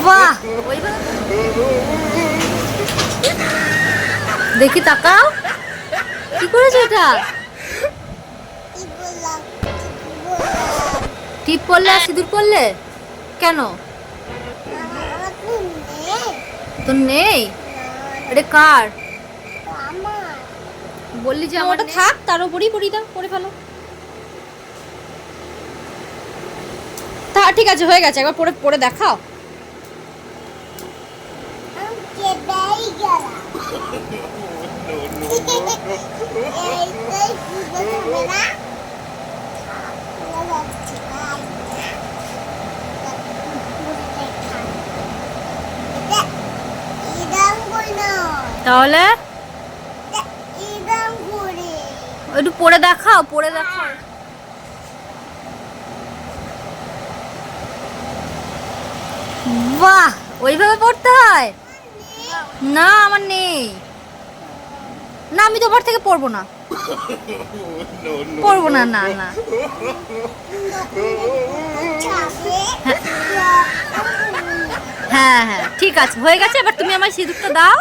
বাহ, দেখি তাকাও, কি করেছো এটা? টিপ পড়লে আর সিঁদুর পড়লে কেন? তোর নেই? এটা কার? বললি যে ওটা থাক, তার উপরই পরি দাও, পরে ফেলো। তা ঠিক আছে, হয়ে গেছে, একবার পরে পরে দেখাও। তাহলে একটু পরে দেখাও, পরে দেখাও। বাহ, ওইভাবে পড়তে হয়? না, আমার নেই। না, আমি তোমার থেকে পড়বো না, পড়বো না, না না। হ্যাঁ হ্যাঁ, ঠিক আছে, হয়ে গেছে। এবার তুমি আমার সিঁদুরটা দাও।